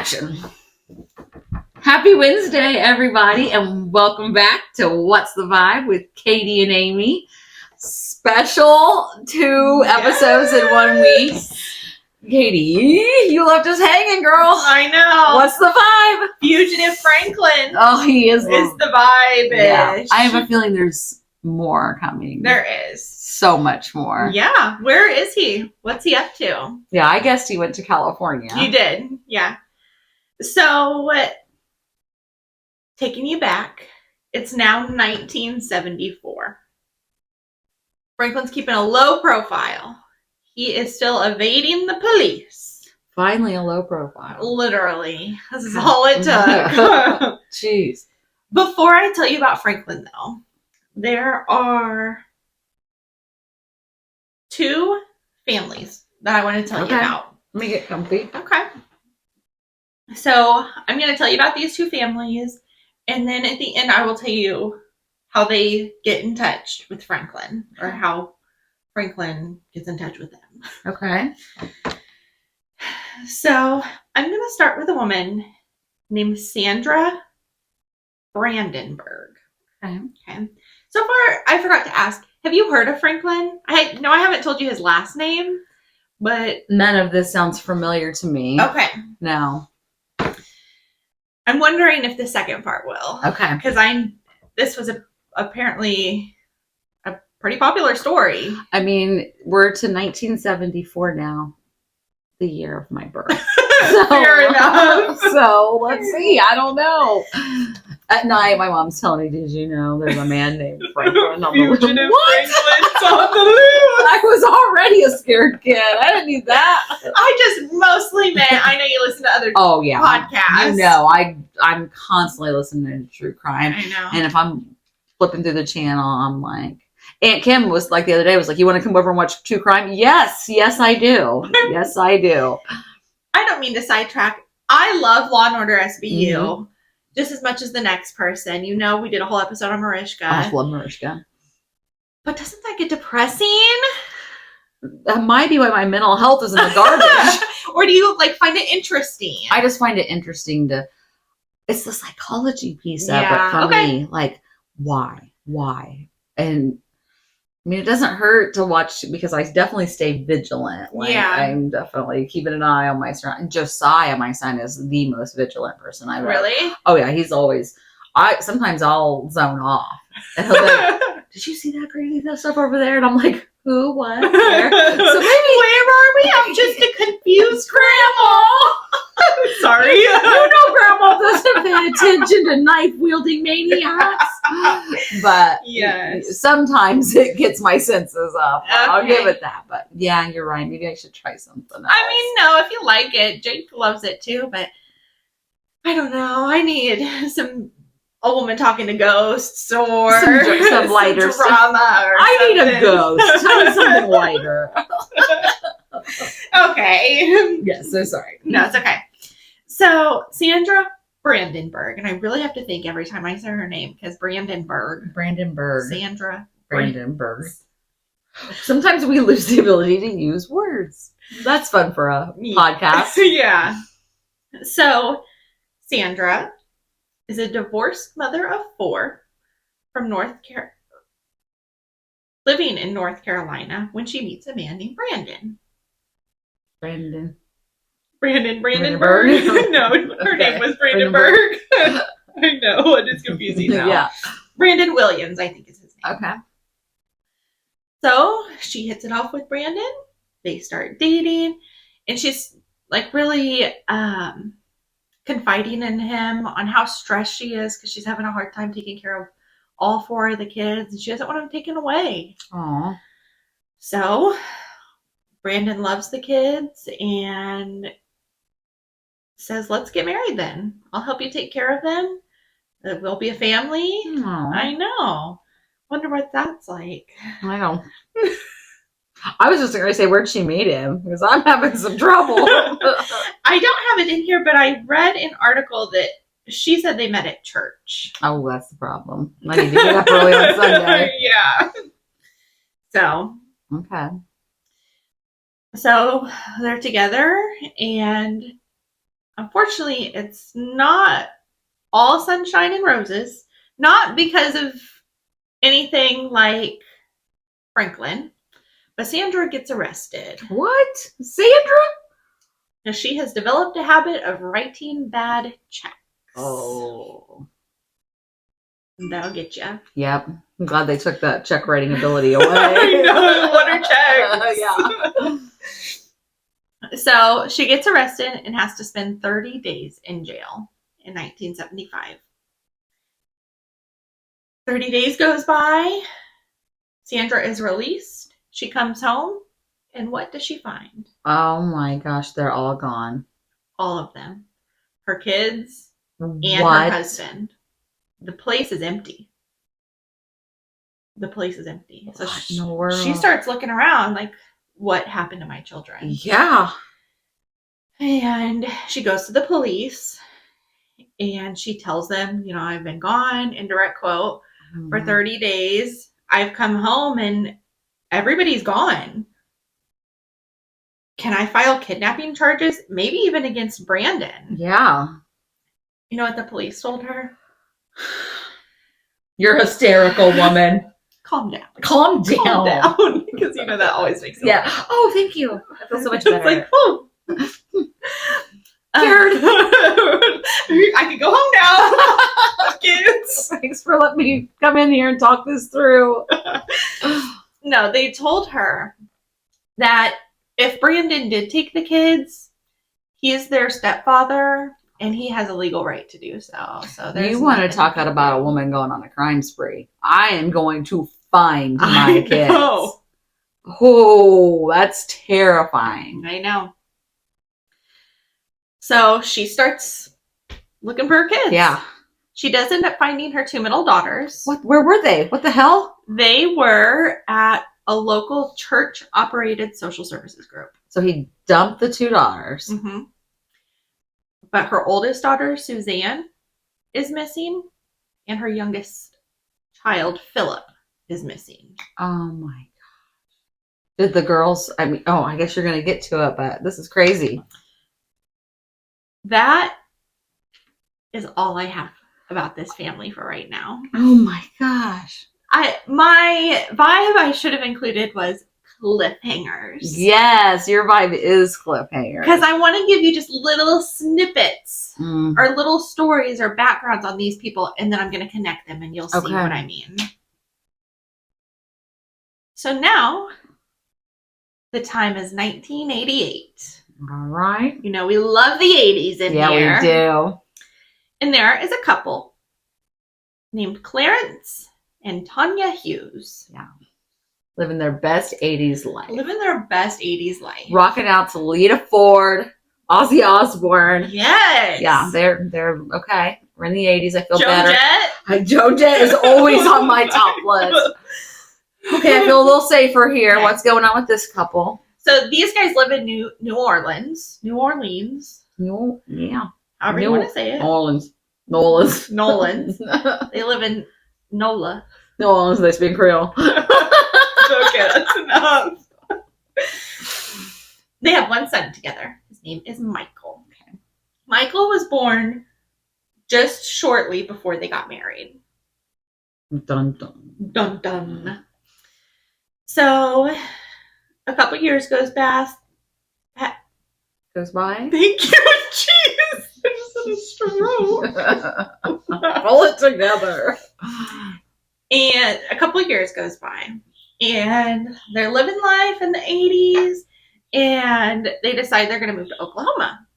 Action. Happy Wednesday, everybody, and welcome back to What's the Vibe with Katie and Amy. Special 2 episodes in 1 week. Katie, you left us hanging, girl. I know. What's the vibe? Fugitive Franklin. Oh, he is the vibe. Yeah. I have a feeling there's more coming. There is. So much more. Yeah. Where is he? What's he up to? Yeah, I guess he went to California. You did. Yeah. So, taking you back, it's now 1974. Franklin's keeping a low profile. He is still evading the police. Finally a low profile. Literally. This is all it took. Jeez. Before I tell you about Franklin, though, there are 2 families that I want to tell you about. Let me get comfy. Okay. So I'm going to tell you about these 2 families, and then at the end I will tell you how they get in touch with Franklin, or how Franklin gets in touch with them. Okay. So I'm going to start with a woman named Sandra Brandenburg. Okay. So far, I forgot to ask, have you heard of Franklin? I haven't told you his last name, but... None of this sounds familiar to me. Okay. No. I'm wondering if the second part will. Okay. Because this was apparently a pretty popular story. I mean, we're to 1974 now, the year of my birth. Fair enough. So let's see. I don't know. At night, my mom's telling me, "Did you know there's a man named Franklin on the loose?" Fugitive What? Franklin's on the loose. I was already a scared kid. I didn't need that. I just mostly meant, I know you listen to other podcasts. You know, I'm constantly listening to true crime. I know. And if I'm flipping through the channel, I'm like, Aunt Kim was like the other day, was like, "You want to come over and watch true crime?" Yes, I do. Yes, I do. I don't mean to sidetrack. I love Law and Order SVU just as much as the next person. You know, we did a whole episode on Mariska. I love Mariska. But doesn't that get depressing? That might be why my mental health is in the garbage. Or do you find it interesting? I just find it interesting it's the psychology piece of it for me. Like, why? And I mean, it doesn't hurt to watch because I definitely stay vigilant. I'm definitely keeping an eye on my surroundings. Josiah, my son, is the most vigilant person I've ever. Really? Oh yeah, he's always. Sometimes I'll zone off, and he'll be like, "Did you see that crazy stuff over there?" And I'm like, "Who? What? Where?" So maybe where are we? I'm just a confused grandma. Sorry. Grandma doesn't pay attention to knife-wielding maniacs. But sometimes it gets my senses up. Okay. I'll give it that. But yeah, you're right. Maybe I should try something else. I mean, no, if you like it. Jake loves it too, but I don't know. I need a woman talking to ghosts or some lighter drama. I need a ghost. Tell me something lighter. Okay. Yes, so sorry. No, it's okay. So, Sandra Brandenburg, and I really have to think every time I say her name because Brandenburg. Sandra Brandenburg. Sometimes we lose the ability to use words. That's fun for a podcast. Yeah. So, Sandra is a divorced mother of 4 from living in North Carolina when she meets a man named Brandon. Brandenburg. No, her name was Brandenburg. I know, it is confusing now. Yeah. Brandon Williams, I think is his name. Okay. So she hits it off with Brandon. They start dating, and she's really confiding in him on how stressed she is because she's having a hard time taking care of all 4 of the kids, and she doesn't want them taken away. Aww. So Brandon loves the kids and says, "Let's get married then. I'll help you take care of them. We'll be a family." Aww. I know. Wonder what that's like. I know. I was just going to say, where'd she meet him? Because I'm having some trouble. I don't have it in here, but I read an article that she said they met at church. Oh, that's the problem. I need to get up early on Sunday. Yeah. So. Okay. So they're together, and unfortunately, it's not all sunshine and roses. Not because of anything like Franklin, but Sandra gets arrested. What? Sandra? Now, she has developed a habit of writing bad checks. Oh. That'll get you. Yep. I'm glad they took that check writing ability away. I know, what are checks? Yeah. So she gets arrested and has to spend 30 days in jail in 1975. 30 days goes by. Sandra is released. She comes home. And what does she find? Oh my gosh, they're all gone. All of them. Her kids and what? her husband. The place is empty. The place is empty. So she starts looking around like, what happened to my children? Yeah. And she goes to the police and she tells them, you know, I've been gone, indirect quote, for 30 days. I've come home and everybody's gone. Can I file kidnapping charges? Maybe even against Brandon. Yeah. You know what the police told her? You're hysterical, woman. Calm down. Calm down. Calm down. Because you know that always makes me laugh. Oh, thank you. I feel so much better. It's like, oh. I can go home now. Kids. Thanks for letting me come in here and talk this through. No, they told her that if Brandon did take the kids, he is their stepfather and he has a legal right to do so. So you want to talk about a woman going on a crime spree? I am going to find my kids. Oh, that's terrifying. I know. So she starts looking for her kids. Yeah. She does end up finding her two middle daughters. What? Where were they? What the hell? They were at a local church-operated social services group. So he dumped the two daughters. Mm-hmm. But her oldest daughter, Suzanne, is missing. And her youngest child, Philip, is missing. Oh my gosh. Did the girls, I guess you're going to get to it, but this is crazy. That is all I have about this family for right now. Oh my gosh. My vibe I should have included was cliffhangers. Yes, your vibe is cliffhanger. Because I want to give you just little snippets or little stories or backgrounds on these people, and then I'm going to connect them and you'll see what I mean. So now, the time is 1988. All right. You know, we love the 80s in here. Yeah, we do. And there is a couple named Clarence and Tanya Hughes. Yeah. Living their best 80s life. Living their best 80s life. Rocking out to Lita Ford, Ozzy Osbourne. Yes. Yeah, they're okay. We're in the 80s. I feel Joan better. Jett. Joan Jett is always on my top list. Okay, I feel a little safer here. Okay. What's going on with this couple? So these guys live in New Orleans. Yeah. However you want to say it. Nolans. They live in NOLA. New Orleans, they speak Creole. Okay, that's enough. They have one son together. His name is Michael. Okay. Michael was born just shortly before they got married. Dun dun. Dun dun. So a couple years goes by. Thank you. Jeez. I just had a stroke. Pull it together. And a couple years goes by. And they're living life in the 80s. And they decide they're going to move to Oklahoma.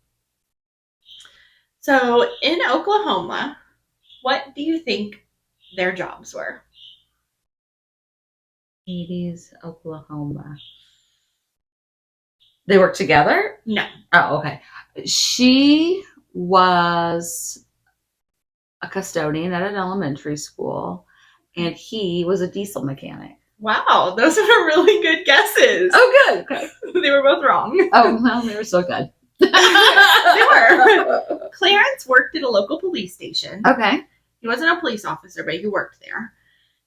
So in Oklahoma, what do you think their jobs were? 80s Oklahoma. They work together? No. Oh, okay. She was a custodian at an elementary school, and he was a diesel mechanic. Wow, those are really good guesses. Oh, good. Okay. They were both wrong. Oh, well, they were so good. They were. Clarence worked at a local police station. Okay. He wasn't a police officer, but he worked there.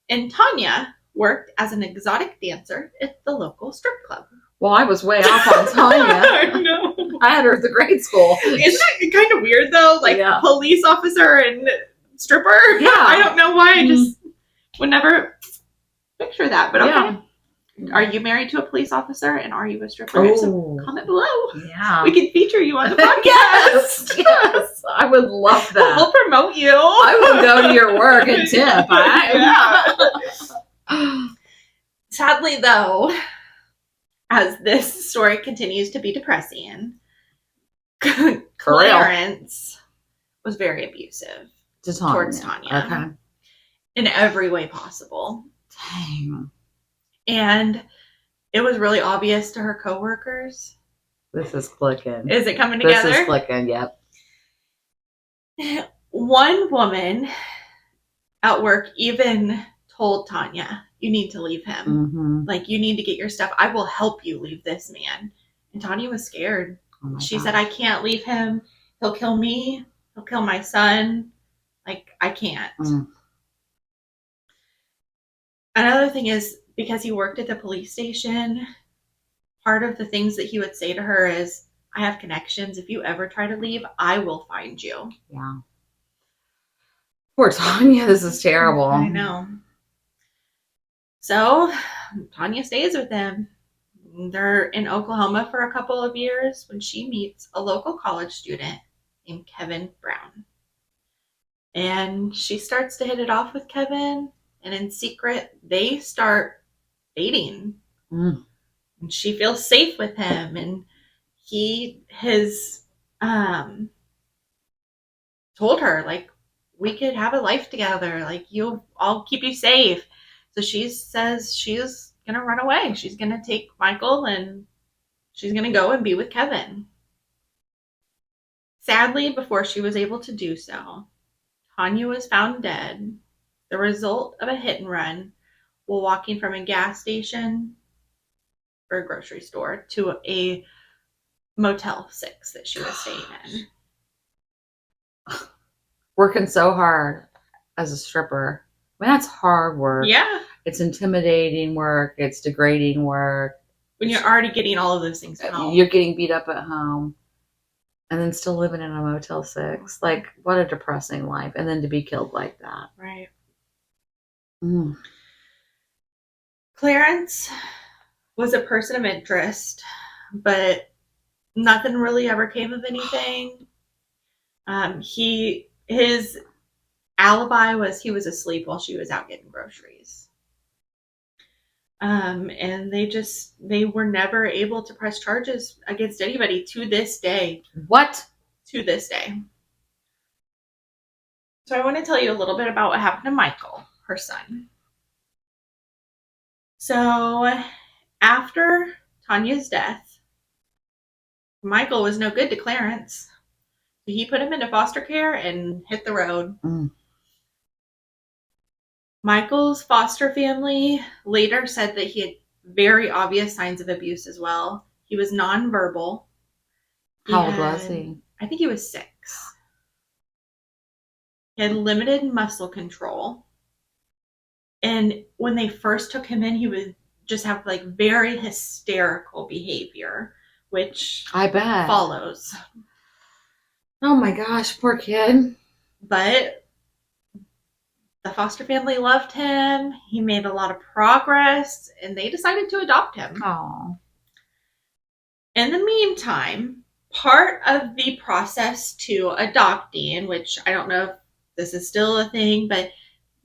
And Tanya worked as an exotic dancer at the local strip club. Well, I was way off on Tanya. I know. I had her at the grade school. Isn't that kind of weird though? Like police officer and stripper? Yeah. I don't know why. I just would never picture that. But okay. Are you married to a police officer and are you a stripper? Oh. So comment below. Yeah. We can feature you on the podcast. Yes. I would love that. We'll promote you. I will go to your work and tip. Sadly, though, as this story continues to be depressing, Clarence was very abusive towards Tanya. Okay. In every way possible. Dang. And it was really obvious to her coworkers. This is clicking. Is it coming together? This is clicking, yep. One woman at work even told Tanya, you need to leave him. Mm-hmm. Like, you need to get your stuff. I will help you leave this man. And Tanya was scared. She said, I can't leave him. He'll kill me. He'll kill my son. Like, I can't. Another thing is, because he worked at the police station, part of the things that he would say to her is, I have connections. If you ever try to leave, I will find you. Yeah. Poor Tanya. This is terrible. I know. So, Tanya stays with him. They're in Oklahoma for a couple of years when she meets a local college student named Kevin Brown. And she starts to hit it off with Kevin. And in secret, they start dating. And she feels safe with him. And he has told her, like, we could have a life together. Like, I'll keep you safe. So she says she's going to run away. She's going to take Michael and she's going to go and be with Kevin. Sadly, before she was able to do so, Tanya was found dead, the result of a hit and run while walking from a gas station or a grocery store to a Motel 6 that she was staying in. Working so hard as a stripper. I mean, that's hard work. Yeah. It's intimidating work. It's degrading work. When you're already getting all of those things at home. You're getting beat up at home. And then still living in a Motel 6. Like, what a depressing life. And then to be killed like that. Right. Clarence was a person of interest, but nothing really ever came of anything. His alibi was he was asleep while she was out getting groceries. And they were never able to press charges against anybody to this day. What? To this day. So I want to tell you a little bit about what happened to Michael, her son. So after Tanya's death, Michael was no good to Clarence. He put him into foster care and hit the road. Michael's foster family later said that he had very obvious signs of abuse as well. He was nonverbal. How old was he? I think he was 6. He had limited muscle control. And when they first took him in, he would just have like very hysterical behavior, which I bet follows. Oh my gosh, poor kid. But the foster family loved him. He made a lot of progress, and they decided to adopt him. Oh. In the meantime, part of the process to adopting, which I don't know if this is still a thing, but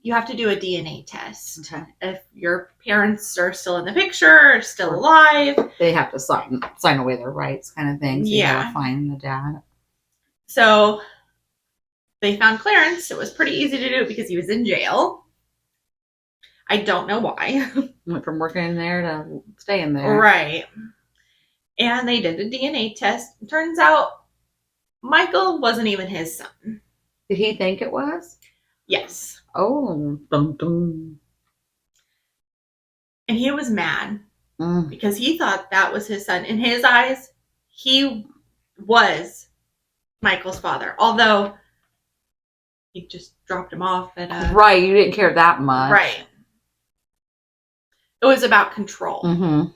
you have to do a DNA test. Okay. If your parents are still in the picture or still alive. They have to sign away their rights kind of thing. So you gotta find the dad. So they found Clarence. It was pretty easy to do because he was in jail. I don't know why. Went from working in there to staying there. Right. And they did a DNA test. It turns out Michael wasn't even his son. Did he think it was? Yes. Oh. Dum, dum. And he was mad because he thought that was his son. In his eyes, he was Michael's father. Although he just dropped him off at a... Right. You didn't care that much. Right. It was about control. Mm-hmm.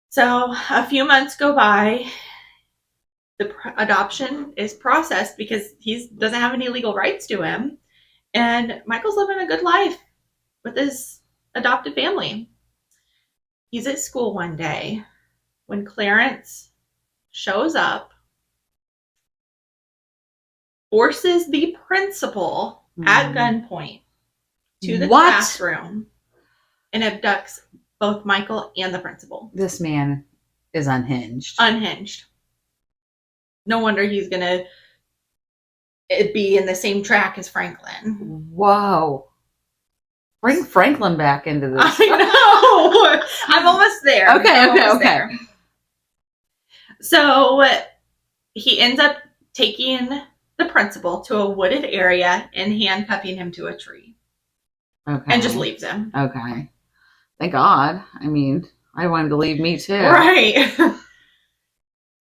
So a few months go by, the adoption is processed because he doesn't have any legal rights to him. And Michael's living a good life with his adopted family. He's at school one day when Clarence shows up, forces the principal at gunpoint to the classroom, and abducts both Michael and the principal. This man is unhinged. Unhinged. No wonder he's going to be in the same track as Franklin. Whoa. Bring Franklin back into this. I know. I'm almost there. Okay. So he ends up taking the principal to a wooded area and handcuffing him to a tree. Okay. And just leaves him. Okay. Thank God. I mean, I wanted to leave me too. Right.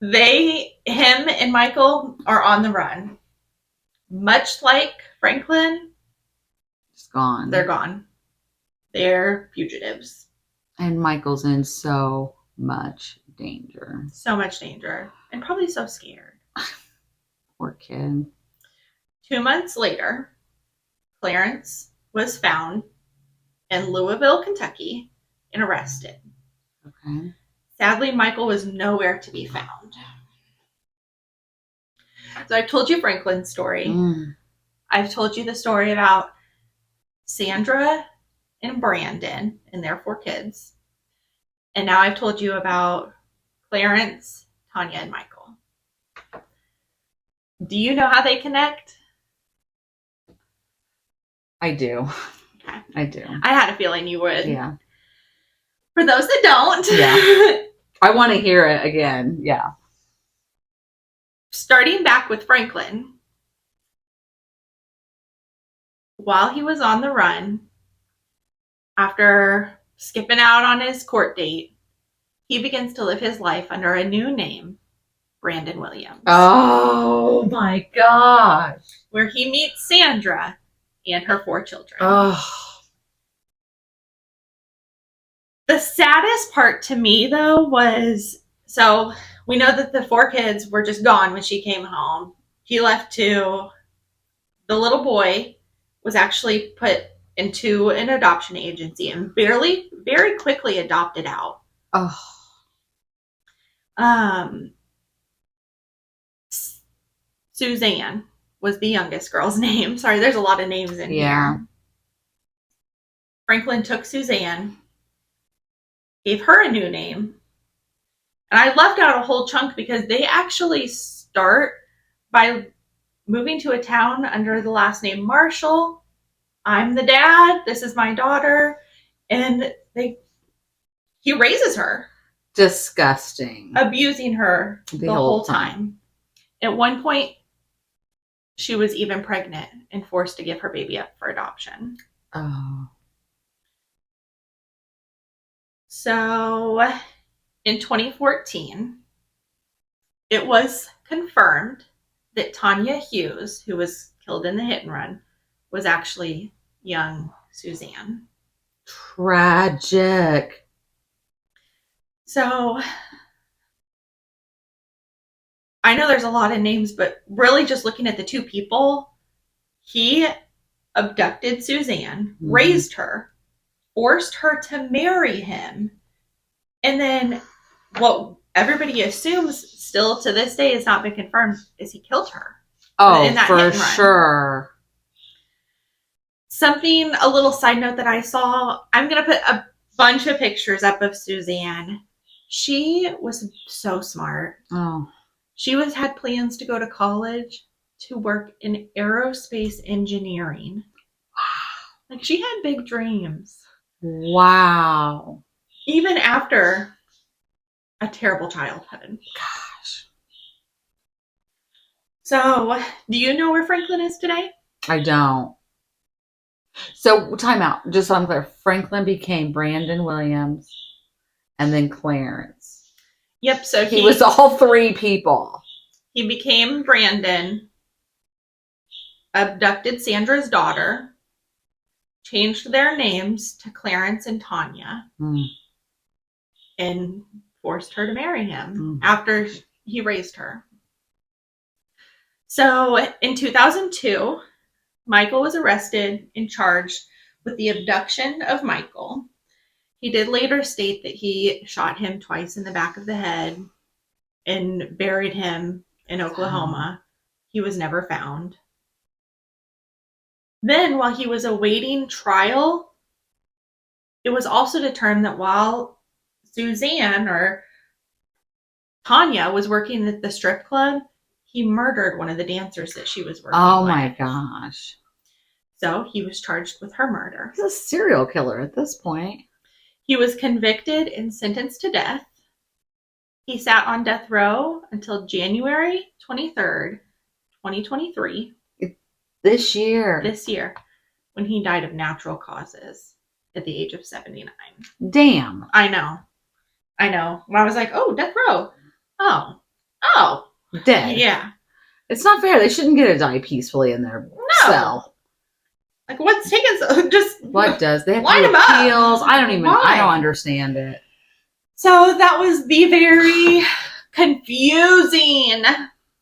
Him and Michael are on the run. Much like Franklin. Just gone. They're gone. They're fugitives. And Michael's in so much danger. So much danger. And probably so scared. Poor kid. 2 months later, Clarence was found in Louisville, Kentucky, and arrested. Okay. Sadly, Michael was nowhere to be found. So I've told you Franklin's story. I've told you the story about Sandra and Brandon and their 4 kids. And now I've told you about Clarence, Tanya, and Michael. Do you know how they connect? I do. Okay. I do. I had a feeling you would. Yeah. For those that don't. Yeah. I want to hear it again. Yeah. Starting back with Franklin, while he was on the run, after skipping out on his court date, he begins to live his life under a new name, Brandon Williams. Oh my gosh. Where he meets Sandra and her 4 children. Oh. The saddest part to me, though, was, so we know that the 4 kids were just gone when she came home. He left the little boy was actually put into an adoption agency and very quickly adopted out. Oh. Suzanne was the youngest girl's name. Sorry, there's a lot of names in here. Franklin took Suzanne, gave her a new name. And I left out a whole chunk because they actually start by moving to a town under the last name Marshall. I'm the dad. This is my daughter. And he raises her. Disgusting. Abusing her the whole time. At one point, she was even pregnant and forced to give her baby up for adoption. Oh. So, in 2014, it was confirmed that Tanya Hughes, who was killed in the hit and run, was actually young Suzanne. Tragic. So, I know there's a lot of names, but really just looking at the 2 people, he abducted Suzanne, raised her, forced her to marry him, and then what everybody assumes still to this day has not been confirmed is he killed her. Oh, for sure. Something, a little side note that I saw, I'm going to put a bunch of pictures up of Suzanne. She was so smart. Oh. She had plans to go to college to work in aerospace engineering. Wow. Like, she had big dreams. Wow. Even after a terrible childhood. Gosh. So, do you know where Franklin is today? I don't. So, time out. Just so I'm clear. Franklin became Brandon Williams and then Clarence. Yep. So he was all 3 people. He became Brandon, abducted Sandra's daughter, changed their names to Clarence and Tanya, and forced her to marry him after he raised her. So in 2002, Michael was arrested and charged with the abduction of Michael. He did later state that he shot him twice in the back of the head and buried him in Oklahoma. He was never found. Then, while he was awaiting trial, it was also determined that while Suzanne or Tanya was working at the strip club, he murdered one of the dancers that she was working with. Oh my gosh. So he was charged with her murder. He's a serial killer at this point. He was convicted and sentenced to death. He sat on death row until January 23rd, 2023. This year. When he died of natural causes at the age of 79. Damn. I know. When I was like, oh, death row. Oh. Dead. Yeah. It's not fair. They shouldn't get to die peacefully in their cell. Like, what's taking so just... What does? They have line to do them up. appeals. I don't understand it. So that was the very confusing,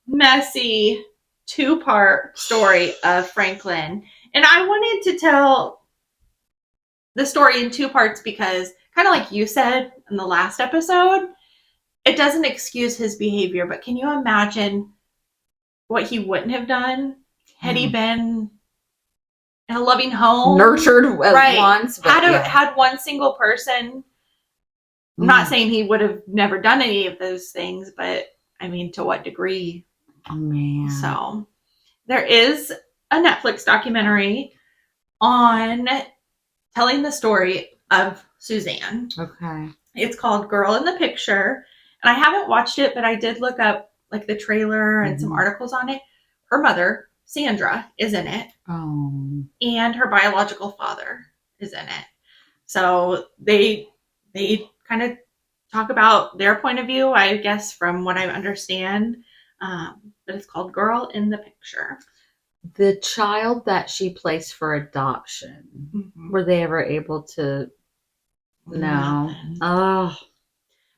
messy 2-part story of Franklin. And I wanted to tell the story in 2 parts because, kind of like you said in the last episode, it doesn't excuse his behavior, but can you imagine what he wouldn't have done had he been in a loving home? Nurtured at once. But had one single person. I'm not saying he would have never done any of those things, but I mean, to what degree? Oh, man. So there is a Netflix documentary on telling the story of Suzanne. Okay. It's called Girl in the Picture. And I haven't watched it, but I did look up like the trailer and some articles on it. Her mother, Sandra, is in it. Oh. And her biological father is in it. So they kind of talk about their point of view, I guess, from what I understand. But it's called Girl in the Picture. The child that she placed for adoption, were they ever able to? No. Oh.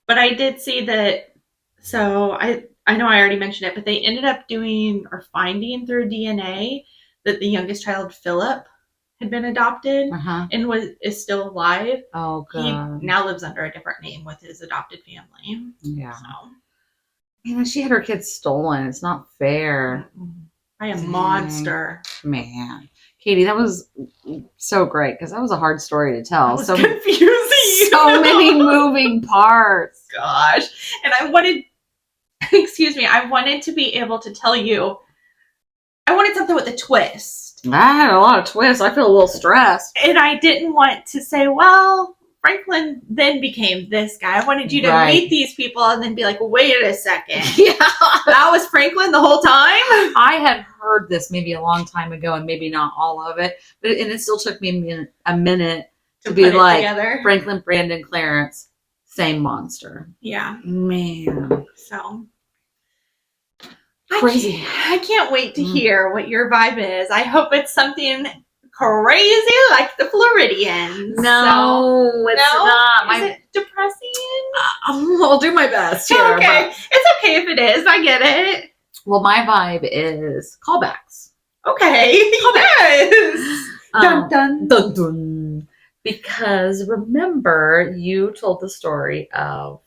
But I did see that. So I know I already mentioned it, but they ended up doing or finding through DNA that the youngest child, Philip, had been adopted and is still alive. Oh, God. He now lives under a different name with his adopted family. Yeah. So. Man, she had her kids stolen. It's not fair. By a monster. Man. Katie, that was so great because that was a hard story to tell. That was confusing. So many moving parts. Gosh. And I wanted to be able to tell you, I wanted something with a twist. I had a lot of twists. I feel a little stressed. And I didn't want to say, well, Franklin then became this guy. I wanted you to meet these people and then be like, wait a second. Yeah. That was Franklin the whole time? I had heard this maybe a long time ago and maybe not all of it. And it still took me a minute to be like, together. Franklin, Brandon, Clarence, same monster. Yeah. Man. So. Crazy. I can't wait to hear what your vibe is. I hope it's something crazy like the Floridians. No, it's not. Is it depressing? I'll do my best here. Okay. It's okay if it is. I get it. Well, my vibe is callbacks. Okay. Yes. Dun, dun, dun, dun. Because remember, you told the story of,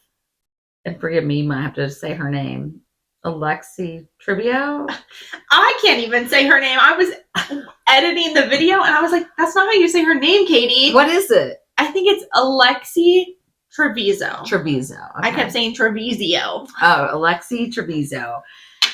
and forgive me, you might have to say her name, Alexee Trevizo. I can't even say her name. I was editing the video and I was like, that's not how you say her name, Katie. What is it? I think it's Alexee Trevizo. Trevizo. Okay. I kept saying Trevizo. Oh, Alexee Trevizo.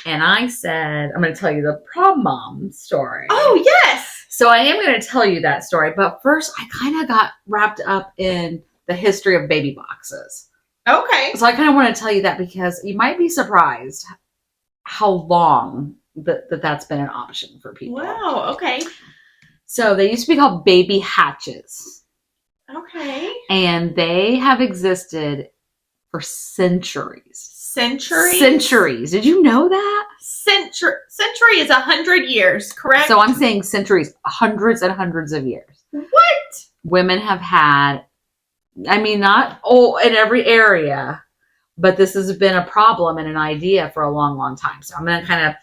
And I said, I'm going to tell you the Prom Mom story. Oh, yes. So I am going to tell you that story. But first, I kind of got wrapped up in the history of baby boxes. Okay. So I kind of want to tell you that because you might be surprised how long that's been an option for people. Wow. Okay. So they used to be called baby hatches. Okay. And they have existed for centuries. Centuries? Centuries. Did you know that? Century is 100 years, correct? So I'm saying centuries, hundreds and hundreds of years. What? Women have had, I mean, not all in every area, but this has been a problem and an idea for a long, long time. So I'm going to kind of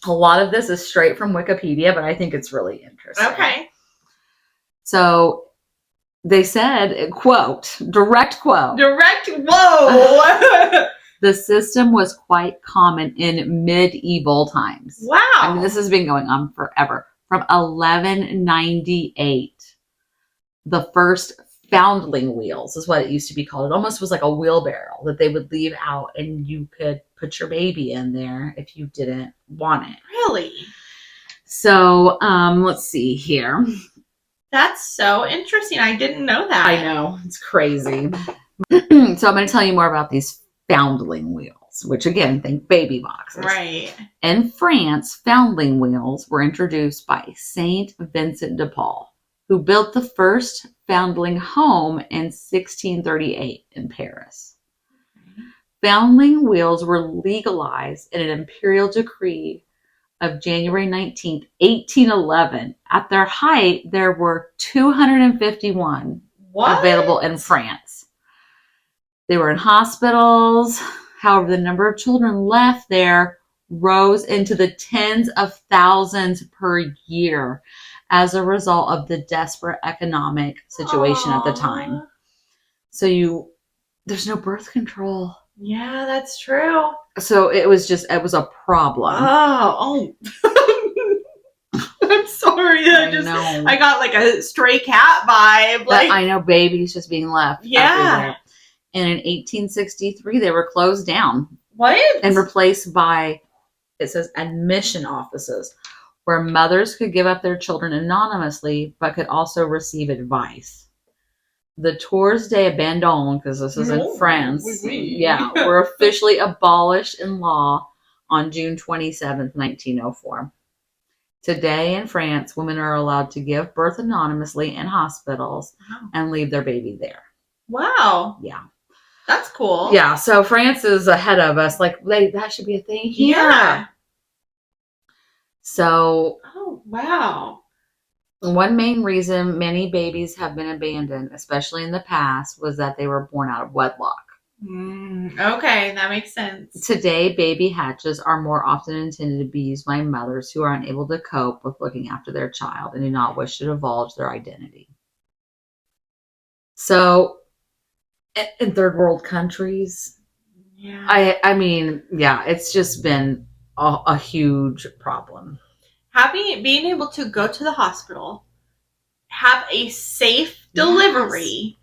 A lot of this is straight from Wikipedia, but I think it's really interesting. Okay. So they said, quote, direct quote. Whoa. The system was quite common in medieval times. Wow. I mean, this has been going on forever. From 1198, the first foundling wheels is what it used to be called. It almost was like a wheelbarrow that they would leave out, and you could put your baby in there if you didn't want it. Really? So, let's see here. That's so interesting. I didn't know that. I know. It's crazy. So I'm going to tell you more about these foundling wheels, which again, think baby boxes. Right. In France, foundling wheels were introduced by Saint Vincent de Paul, who built the first foundling home in 1638 in Paris. Foundling wheels were legalized in an imperial decree of January 19th, 1811. At their height, there were 251 available in France. They were in hospitals. However, the number of children left there rose into the tens of thousands per year as a result of the desperate economic situation at the time. So there's no birth control. Yeah, that's true. So it was a problem. Oh. I'm sorry. I got like a stray cat vibe. Like, I know, babies just being left. Yeah. Everywhere. And in 1863, they were closed down. What? And replaced by, it says, admission offices, where mothers could give up their children anonymously, but could also receive advice. The Tours d'Abandon, because this is in France, were officially abolished in law on June 27th, 1904. Today in France, women are allowed to give birth anonymously in hospitals and leave their baby there. Wow. Yeah. That's cool. Yeah, so France is ahead of us. Like, that should be a thing here. Yeah. So. Oh, wow. One main reason many babies have been abandoned, especially in the past, was that they were born out of wedlock. Okay, that makes sense. Today, baby hatches are more often intended to be used by mothers who are unable to cope with looking after their child and do not wish to divulge their identity. So, in third world countries, I mean, it's just been a huge problem. Being able to go to the hospital, have a safe delivery,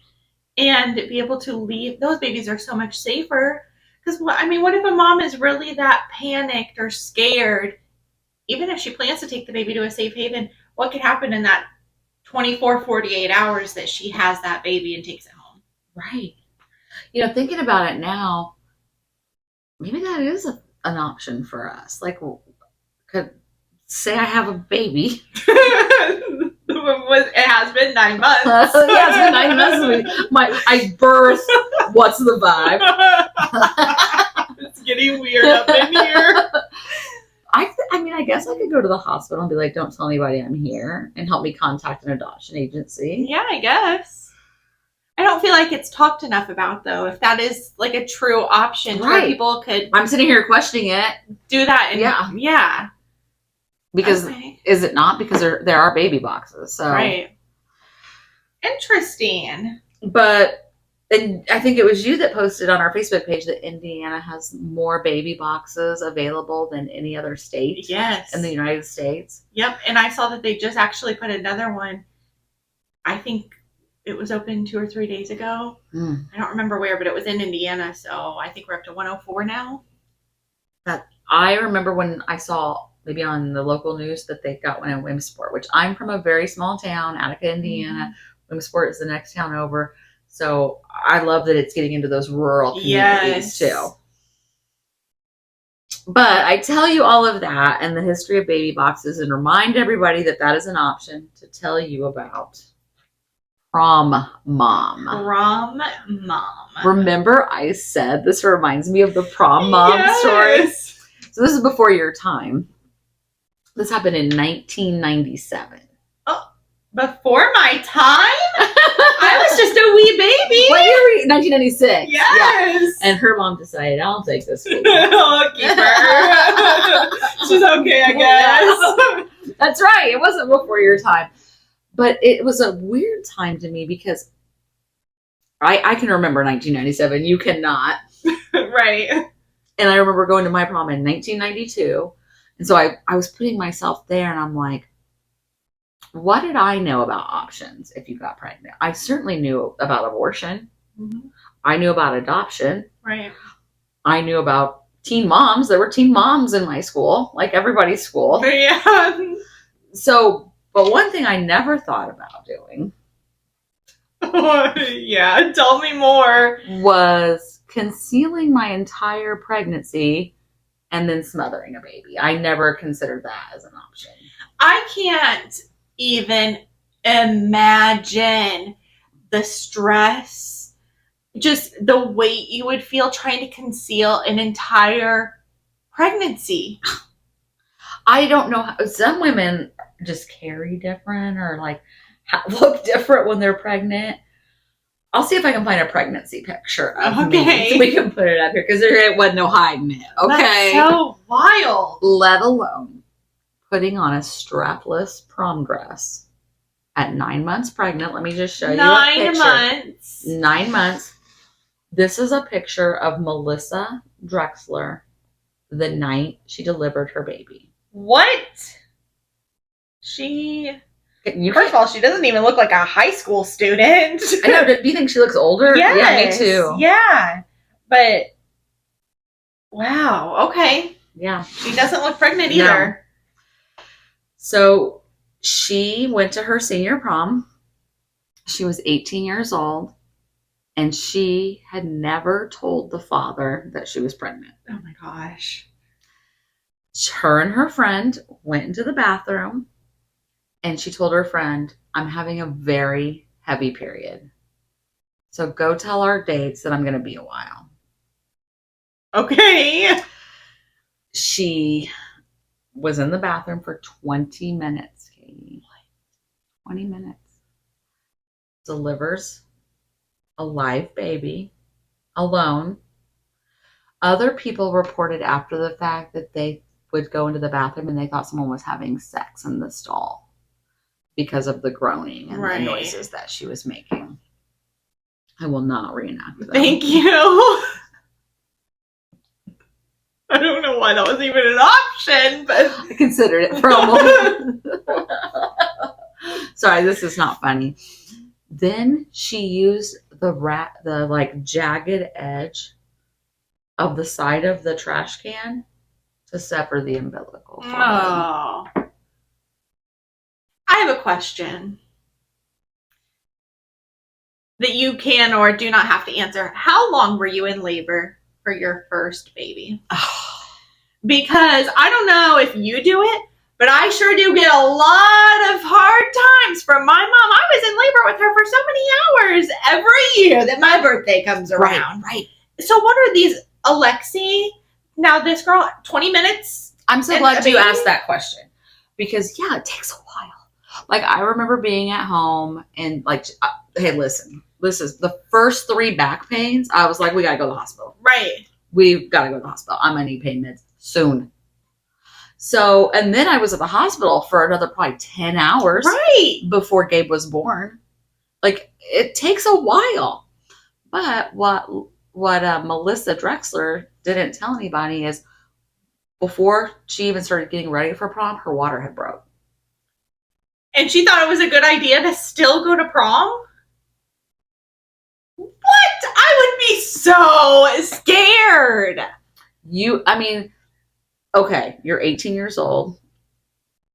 and be able to leave, those babies are so much safer. Because, what if a mom is really that panicked or scared, even if she plans to take the baby to a safe haven, what could happen in that 24, 48 hours that she has that baby and takes it home? Right. Thinking about it now, maybe that is an option for us. Like, say I have a baby. It has been 9 months. It's been 9 months. I birth. What's the vibe? It's getting weird up in here. I guess I could go to the hospital and be like, don't tell anybody I'm here, and help me contact an adoption agency. Yeah, I guess. I don't feel like it's talked enough about, though, if that is like a true option where people could. I'm sitting here questioning it. Do that. And, yeah. Because is it not? Because there are baby boxes. So. Right. Interesting. But I think it was you that posted on our Facebook page that Indiana has more baby boxes available than any other state. Yes. In the United States. Yep. And I saw that they just actually put another one. I think it was open 2 or 3 days ago. I don't remember where, but it was in Indiana. So I think we're up to 104 now. I remember when I saw maybe on the local news that they got one in Williamsport, which I'm from a very small town, Attica, Indiana. Williamsport is the next town over. So I love that it's getting into those rural communities too. But I tell you all of that and the history of baby boxes and remind everybody that is an option to tell you about Prom Mom. Prom Mom. Remember I said this reminds me of the Prom Mom stories? So this is before your time. This happened in 1997. Oh, before my time? I was just a wee baby. What year were you? 1996. Yes. Yeah. And her mom decided, I'll take this baby. I'll keep her. She's okay, I guess. Yeah. That's right. It wasn't before your time. But it was a weird time to me because I can remember 1997. You cannot. Right. And I remember going to my prom in 1992. And so I was putting myself there and I'm like, what did I know about options if you got pregnant? I certainly knew about abortion. Mm-hmm. I knew about adoption. Right. I knew about teen moms. There were teen moms in my school, like everybody's school. Yeah. So, but one thing I never thought about doing. Yeah, tell me more. Was concealing my entire pregnancy and then smothering a baby. I never considered that as an option. I can't even imagine the stress, just the weight you would feel trying to conceal an entire pregnancy. I don't know how some women just carry different or like look different when they're pregnant. I'll see if I can find a pregnancy picture of me so we can put it up here because there wasn't no hiding it. Okay. That's so wild. Let alone putting on a strapless prom dress at 9 months pregnant. Let me just show you a picture. 9 months. 9 months. This is a picture of Melissa Drexler the night she delivered her baby. What? First of all, she doesn't even look like a high school student. I know. Do you think she looks older? Yes. Yeah, me too. Yeah. But, wow. Okay. Yeah. She doesn't look pregnant either. No. So she went to her senior prom. She was 18 years old. And she had never told the father that she was pregnant. Oh my gosh. Her and her friend went into the bathroom. And she told her friend, I'm having a very heavy period. So go tell our dates that I'm going to be a while. Okay. She was in the bathroom for 20 minutes, Katie. 20 minutes. Delivers a live baby alone. Other people reported after the fact that they would go into the bathroom and they thought someone was having sex in the stall. Because of the groaning and the noises that she was making. I will not reenact that. Thank you. I don't know why that was even an option, but I considered it for a moment. Sorry, this is not funny. Then she used the like jagged edge of the side of the trash can to sever the umbilical cord. Oh. I have a question that you can or do not have to answer. How long were you in labor for your first baby? Because I don't know if you do it, but I sure do get a lot of hard times from my mom. I was in labor with her for so many hours every year that my birthday comes around. Right. So what are these, Alexee? Now this girl, 20 minutes? I'm so glad you asked that question. Because, yeah, it takes a while. Like, I remember being at home and, like, hey, listen, this is the first 3 back pains. I was like, we got to go to the hospital. Right. We've got to go to the hospital. I'm going to need pain meds soon. So, and then I was at the hospital for another probably 10 hours. Right. Before Gabe was born. Like, it takes a while. But what Melissa Drexler didn't tell anybody is before she even started getting ready for prom, her water had broke. And she thought it was a good idea to still go to prom? What? I would be so scared. Okay, you're 18 years old.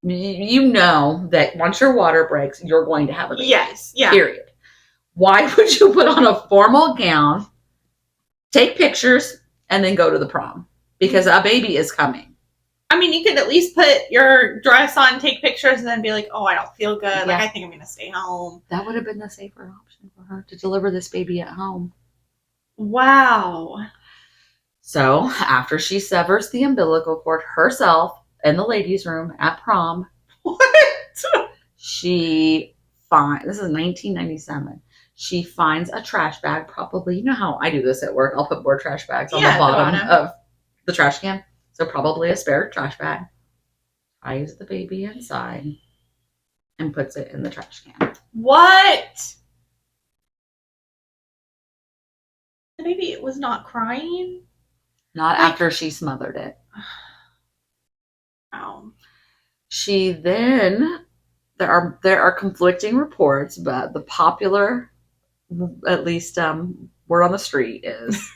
You know that once your water breaks, you're going to have a baby. Yes, yeah. Period. Why would you put on a formal gown, take pictures, and then go to the prom? Because a baby is coming. I mean, you could at least put your dress on, take pictures, and then be like, oh, I don't feel good. Yeah. Like, I think I'm going to stay home. That would have been the safer option for her, to deliver this baby at home. Wow. So, after she severs the umbilical cord herself in the ladies' room at prom. What? This is 1997. She finds a trash bag, probably. You know how I do this at work. I'll put more trash bags on the bottom of the trash can. So probably a spare trash bag. Ties the baby inside and puts it in the trash can. What? The baby was not crying? Not after she smothered it. Wow. She then, there are conflicting reports, but the popular, at least word on the street is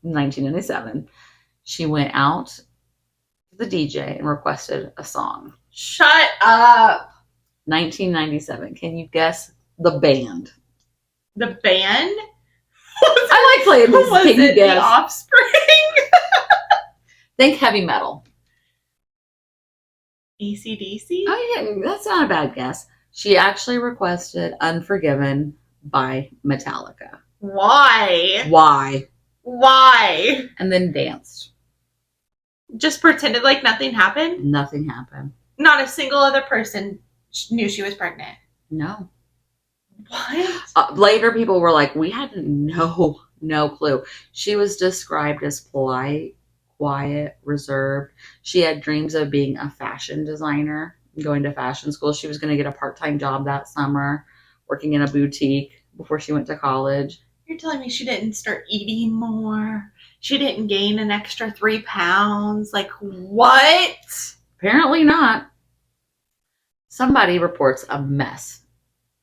1997. She went out to the DJ and requested a song. Shut up. 1997. Can you guess the band? The band? I like playing this. Was Can you it guess? The Offspring? Think heavy metal. AC/DC? Oh yeah, that's not a bad guess. She actually requested Unforgiven by Metallica. Why? Why? And then danced. Just pretended like nothing happened? Nothing happened. Not a single other person knew she was pregnant. No. What? Later, people were like, we had no clue. She was described as polite, quiet, reserved. She had dreams of being a fashion designer, going to fashion school. She was going to get a part-time job that summer, working in a boutique before she went to college. You're telling me she didn't start eating more? She didn't gain an extra 3 pounds? Like, what? Apparently not. Somebody reports a mess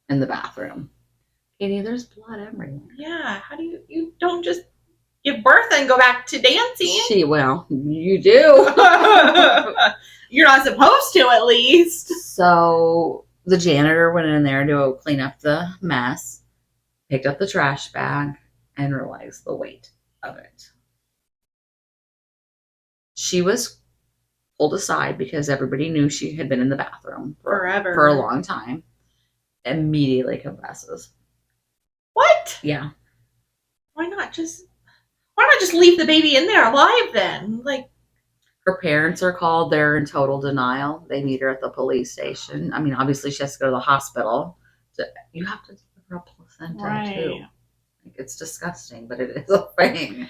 in the bathroom. Katie, there's blood everywhere. Yeah, how do you don't just give birth and go back to dancing? Well, you do. You're not supposed to, at least. So the janitor went in there to clean up the mess, picked up the trash bag, and realized the weight of it. She was pulled aside because everybody knew she had been in the bathroom for a long time. Immediately confesses. What? Yeah. Why not just leave the baby in there alive then? Like, her parents are called. They're in total denial. They meet her at the police station. I mean, obviously she has to go to the hospital. You have to deliver a placenta too. Like, it's disgusting, but it is a thing.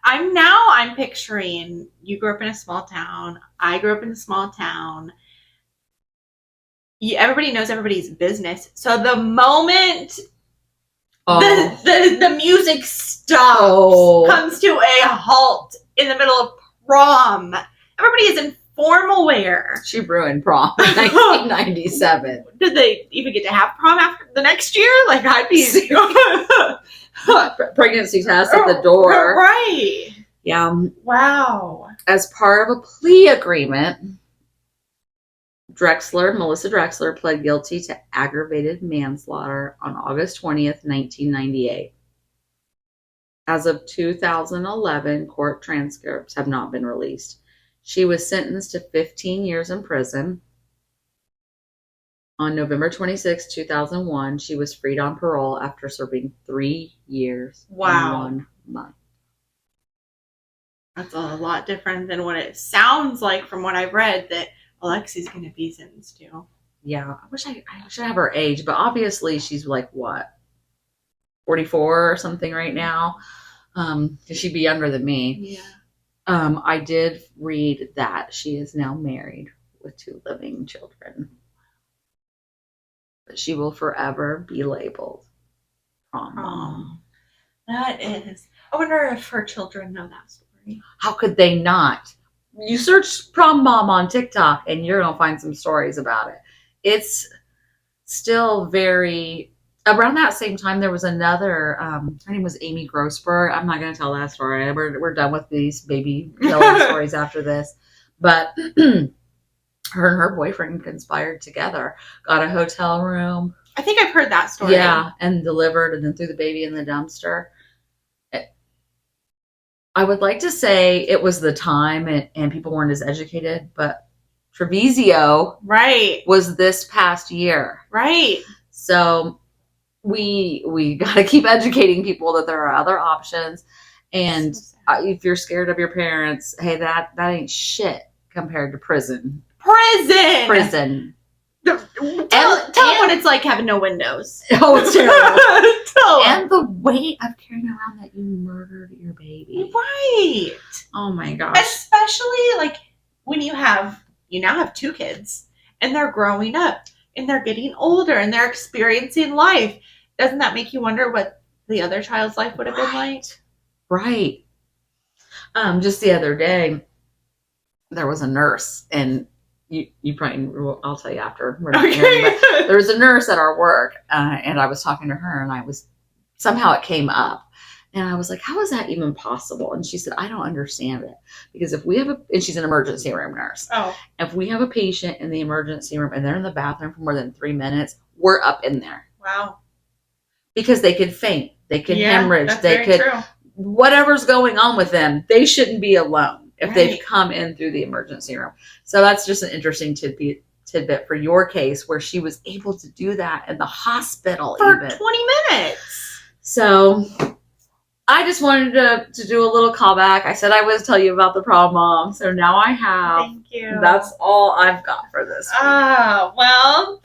I'm picturing you grew up in a small town. I grew up in a small town. Everybody knows everybody's business. So the moment the music stops, comes to a halt in the middle of prom, everybody is in formal wear. She ruined prom in 1997. Did they even get to have prom after the next year? Like, I'd be pregnancy test at the door. Right. Yeah. Wow. As part of a plea agreement, Melissa Drexler pled guilty to aggravated manslaughter on August 20th, 1998. As of 2011, court transcripts have not been released. She was sentenced to 15 years in prison. On November 26, 2001, she was freed on parole after serving 3 years and 1 month. That's a lot different than what it sounds like from what I've read that Alexee's going to be sentenced to. Yeah, I wish I should have her age, but obviously she's like, what, 44 or something right now? She'd be younger than me. Yeah. I did read that she is now married with 2 living children. But she will forever be labeled Prom Mom. That is. I wonder if her children know that story. How could they not? You search Prom Mom on TikTok and you're going to find some stories about it. It's still very... Around that same time, there was another... her name was Amy Grossberg. I'm not going to tell that story. We're done with these baby killing stories after this. But her and her boyfriend conspired together. Got a hotel room. I think I've heard that story. Yeah, and delivered and then threw the baby in the dumpster. I would like to say it was the time and people weren't as educated, but Trevizo was this past year. Right. So we got to keep educating people that there are other options. And if you're scared of your parents, hey, that ain't shit compared to prison. Prison. Tell them what it's like having no windows. Oh, it's terrible. And the weight of carrying around that you murdered your baby. Right. Oh my gosh. Especially like when you now have 2 kids and they're growing up and they're getting older and they're experiencing life. Doesn't that make you wonder what the other child's life would have been like? Right. Just the other day, there was a nurse, and you probably, I'll tell you after. Okay. But there was a nurse at our work, and I was talking to her, and somehow it came up. And I was like, how is that even possible? And she said, I don't understand it. Because if we have and she's an emergency room nurse. Oh. If we have a patient in the emergency room and they're in the bathroom for more than 3 minutes, we're up in there. Wow. Because they could faint. They could hemorrhage. That's they could, true. Whatever's going on with them, they shouldn't be alone if they've come in through the emergency room. So that's just an interesting tidbit for your case where she was able to do that in the hospital for even. 20 minutes. So I just wanted to do a little callback. I said I would tell you about the Prom Mom, so now I have. Thank you. That's all I've got for this week. Well,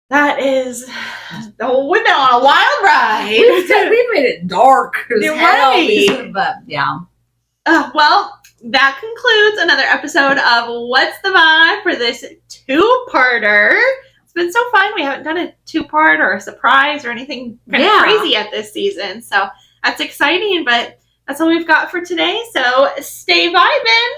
that is. We've been on a wild ride. We made it dark as You're hell, right. but yeah. Well, that concludes another episode of What's the Vibe for this 2-parter. It's been so fun. We haven't done a 2-part or a surprise or anything kind of crazy yet this season. So that's exciting, but that's all we've got for today. So stay vibing.